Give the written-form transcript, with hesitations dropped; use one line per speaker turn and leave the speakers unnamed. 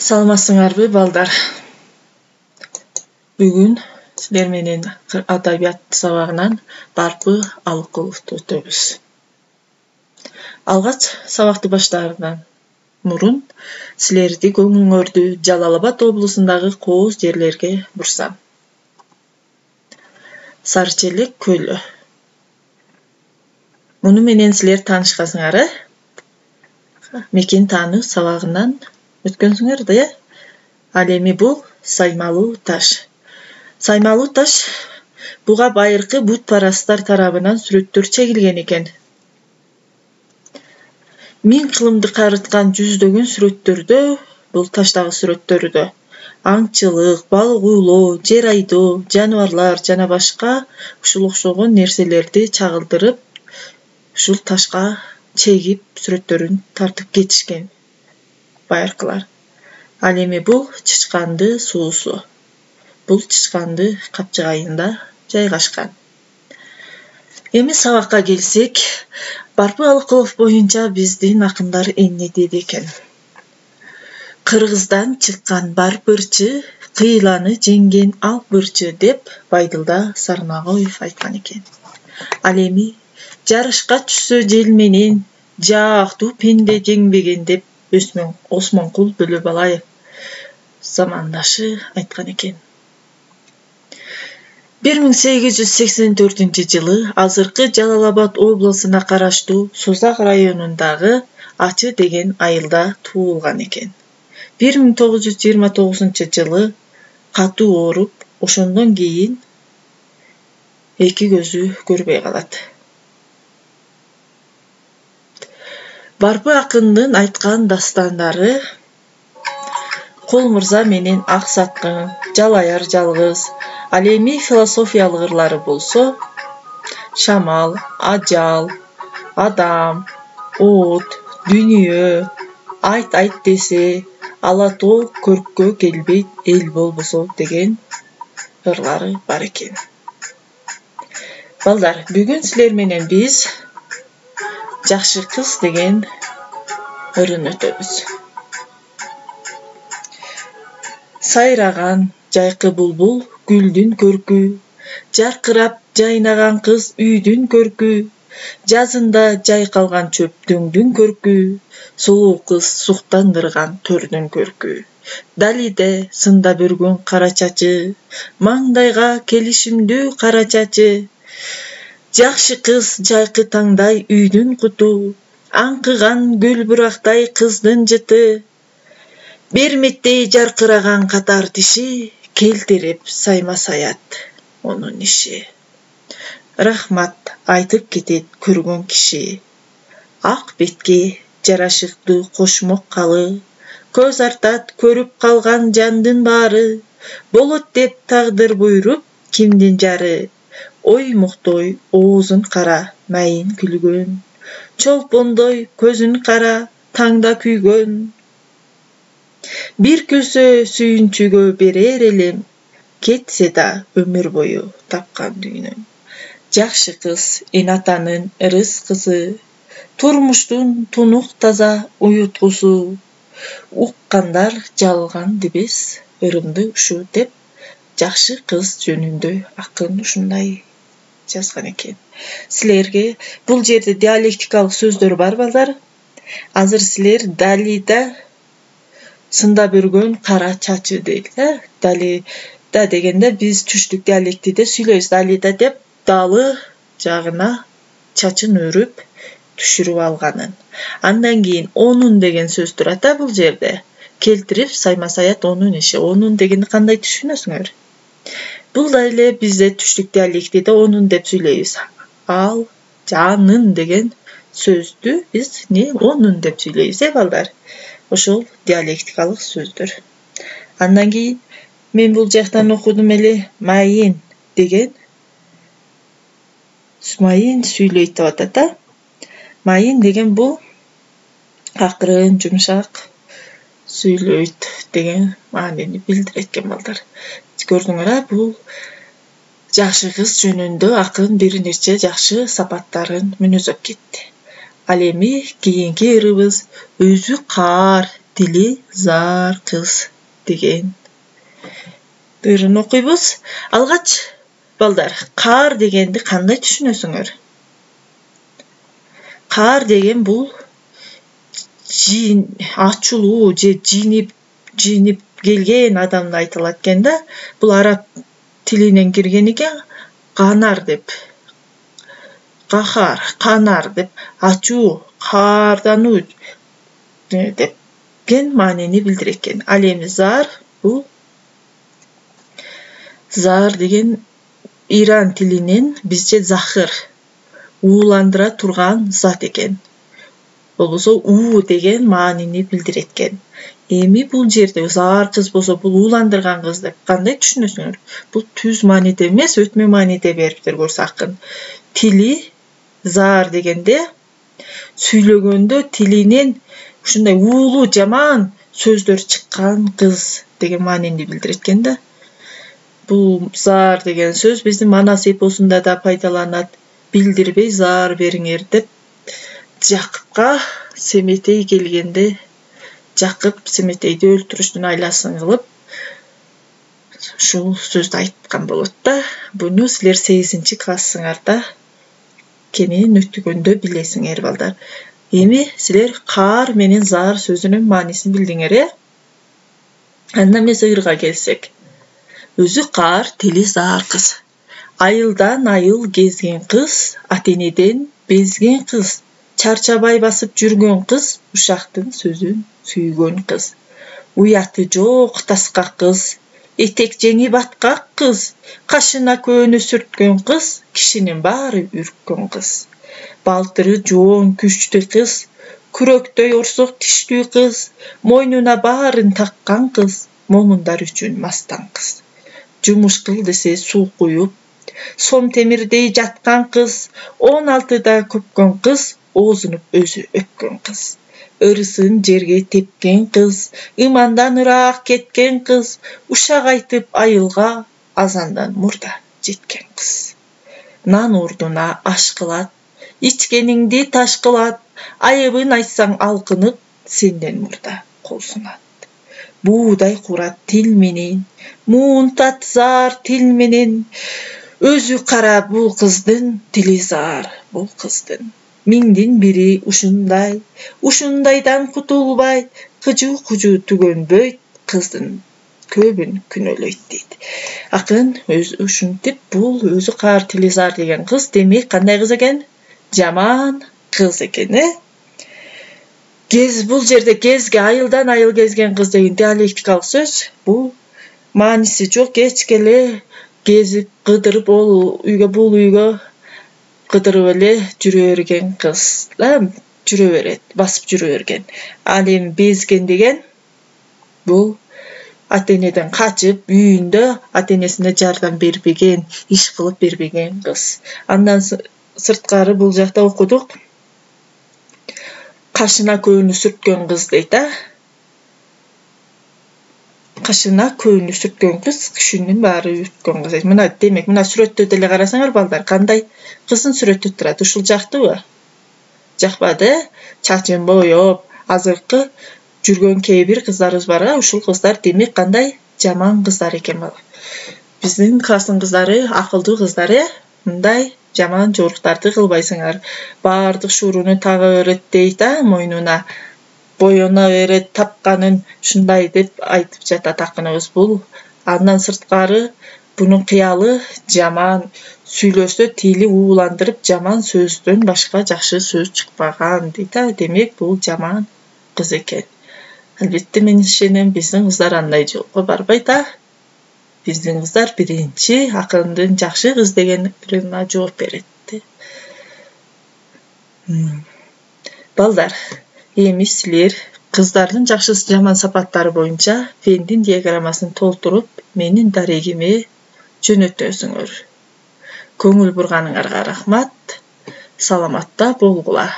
Саламатсыңарбы балдар? Бүгүн силер менен адабият сабагынан Барпы Алыкуловду өтөбүз. Алгач сабакты баштаардан мурун силерди көңүлүңөрдү Жалал Абад облусундагы кооз жерлерге бурсам. Сарычелек көлү. Муну менен силер таанышкансыңар, мекен таануу сабагынан өткөнсүңөр да, Ал эми бул Саймалуу таш. Саймалуу таш буга байыркы бутпарасттар тарабынан сүрөттөр чегилген экен. Миң кылымды карыткан жүздөгөн сүрөттөрдө, бул таштагы сүрөттөрдө аңчылык, балык уулоо, жер айдоо, жаныбарлар жана башка ушул окшогон нерселерди чагылдырып, ушул ташка чегип сүрөттөрүн тартып кетишкен байыркылар. Ал эми бул Чычканды суусу. Бул Чычканды капчыгайында жайгашкан. Эми сабакка келсек, Барпы Алыкулов боюнча биздин акындар эмне деди экен? Кыргыздан чыккан барпырчы, кыйланы жеңген алпырчы деп Байдылда Сарнагоев айткан экен. Ал эми жарышка түшсө жел менен жаактуу пенде жеңбеген деп Осмонкул Бөлөбалаев замандашы айткан экен. 1884 азыркы Жалал Абад облусуна караштуу Созак районундагы Ачы деген айылда туулган экен. 1929 катуу ооруп, ошондон кийин эки көзү көрбөй калат. Барпы акындын айткан дастандары Кол мырза менен Ак Саткын, Жалаяр жалгыз, ал эми философиялык ырлары болсо Шамал, Ажал, Адам, От, Дүнүйө, Айт десе, Ала тоо көрккө келбейт эл болбосо деген ырлары бар экен. Балдар, бүгүн силер менен биз Жакшы кыз деген ырын өтөбүз. Сайраган жайкы булбул гүлдүн көркү, жаркырап жайнаган кыз үйдүн көркү, жазында жайкалган чөптүңдүн көркү, сулуу кыз суктандырган төрдүн көркү. Далиде сында бүргөн кара чачы, маңдайга келишимдүү кара чачы. Жакшы кыз жайкы таңдай үйдүн куту, аңкыган гүл бурактай кыздын жыты. Берметтей жаркыраган катар тиши, келтирип сайма саят онун иши. Рахмат айтып кетет көргөн киши. Ак бетке жарашыктуу кошмок калы, көз артат көрүп калган жандын баары. Болот деп тагдыр буйруп кимдин жары, ой муктой оозун кара майын күлгөн. Чолпондой көзүн кара таңда күйгөн. Бир күлсө сүйүнчүгө берер элем, кетсе да өмүр бою тапкан дүйнөм. Жакшы кыз эн атанын ырыс кызы, турмуштун тунук таза уюткусу. Уккандар жалган дебес ырымды ушу деп, жакшы кыз жөнүндө акын ушундай жазган экен. Силерге бул жерде диалектикалык сөздөр бар балдар. Азыр силер Далида сында бүргөн кара чачы дейт. Далида дегенде биз түштүк диалектиде сүйлөйбүз. Далида деп далы жагына чачын өрүп түшүрүп алганын. Андан кийин онун деген сөз турат бул жерде. Келтирип сайма саят онун иши. Онун дегенди кандай түшүнөсүңөр? Бул да эле бизде түштүк диалектиде онун деп сүйлөйбүз. Ал жанын деген сөздү биз онун деп сүйлөйбүз, балдар. Ошол диалектикалык сөздөр. Андан кийин мен бул жактан окудум эле майын деген майын сүйлөйт деп атат. Майын деген бул акырын, жумшак сүйлөйт деген маанини билдирет экен, балдар. Көрдүңөр, бул жакшы кыз жөнүндө акын бир нече жакшы сапаттарын мүнөздөп кетти. Ал эми кийинки ырыбыз өзү каар тили зар кыз деген ырын окуйбуз. Алгач балдар, каар дегенди кандай түшүнөсүңөр? Каар деген бул ачуулуу же жийинип келген адамды айтылат экен да. Бул араб тилинен кирген экен. Канар деп, канар деп, ачуу, каардануу депкен маанини билдирет экен. Ал эми зар бул зар деген Иран тилинен бизче захыр, ууландыра турган зат экен. Болбосо уу деген маанини билдирет экен. Эми бул жерде зар кыз болсо бул ууландырган кыз деп кандай түшүнөсүңөр? Бул түз мааниде эмес, өтмө мааниде бериптир көрсө акын. Тили зар дегенде сүйлөгөндө тилинен ушундай уулуу жаман сөздөр чыккан кыз деген маанини билдирет экен да. Бул зар деген сөз биздин манас эпосунда да пайдаланат. Билдирбей зар бериңер деп Жакыпка Семетей келгенде Жакып Семетейди өлтүрүштүн айласын кылып ушул сөздү айткан болот да. Буну силер 8-классыңарда кенен өтүгөндө билесиңер балдар. Эми силер каар менен зар сөзүнүн маанисин билдиңер, Андан эмес ырга келсек. Өзү каар, тили зар кыз. Айылдан айыл кезген кыз, ата-энеден безген кыз. Чарчабай басып жүргөн кыз, ушактын сөзүн сүйгөн кыз. Уяты жок таскак кыз, этек жеңи баткак кыз. Кашына көөнү сүрткөн кыз, кишинин баары үрккөн кыз. Балтыры жоон күчтүү кыз, күрөктөй орсок тиштүү кыз. Мойнуна баарын таккан кыз, момундар үчүн мастан кыз. Жумуш кыл десе суу куюп, сом темирдей жаткан кыз. 16да көпкөн кыз, оозунуп өзү өпкөн кыз. Ырысын жерге тепкен кыз, имандан ыраак кеткен кыз. Ушак айтып айылга, азандан мурда жеткен кыз. Нан ордуна аш кылат, ичкениңди таш кылат. Айыбын айтсаң алкынып, сенден мурда кол сунат. Буудай курат тил менен, муунтат зар тил менен. Өзү кара бул кыздын, тили зар бул кыздын. Миңдин бири ушундайдан кутулбай. Кыжуу түгөнбөйт, кыздын көбүн күнөөлөйт дейт. Акын өзү ушинтип бул өзү каар, тили зар деген кыз демек кандай кыз экен? Жаман кыз экен, Бул жерде кезге айылдан айыл кезген кыз деген диалектикалык сөз. Бул мааниси жок, кечке эле кезип кыдырып бул үйгө кыдырып эле жүрө берген кыз. Жүрө берет, басып жүрө берген. Ал эми безген деген бул ата-энеден качып, үйүндө ата-энесине жардам бербеген, иш кылып бербеген кыз. Андан сырткары бул жакта окудук. Кашына көөнү сүрткөн кыз дейт, Кашына көөнү сүрткөн кыз, кишинин баары үрккөн кыз. Мына демек, мына сүрөттө деле карасаңар балдар, кандай кыздын сүрөтү турат? Ушул жактыбы? Жакпады, чачын боёп, азыркы жүргөн кээ бир кыздарыбыз бар, ушул кыздар демек кандай жаман кыздар экен бала. Биздин класстын кыздары акылдуу кыздар, мындай жаман жоруктарды кылбайсыңар. Баардык шууруну тага берет дейт, мойнуна боёна берет, тапканын ушундай деп айтып жатат акыныбыз. Бул андан сырткары бунун кыялы жаман, сүйлөсө тили ууландырып жаман сөздөн башка жакшы сөз чыкпаган дейт. Демек бул жаман кыз экен. Албетте мен ишенем, биздин кыздар андай жолго барбайт. Биздин кыздар биринчи акындын жакшы кыз деген бирөөнө жооп берет. Балдар, эми силер кыздардын жакшы жаман сапаттары боюнча Вендин диаграммасын толтуруп менин дарегиме жөнөтөсүңөр. Көңүл бурганыңарга рахмат. Саламатта болгула.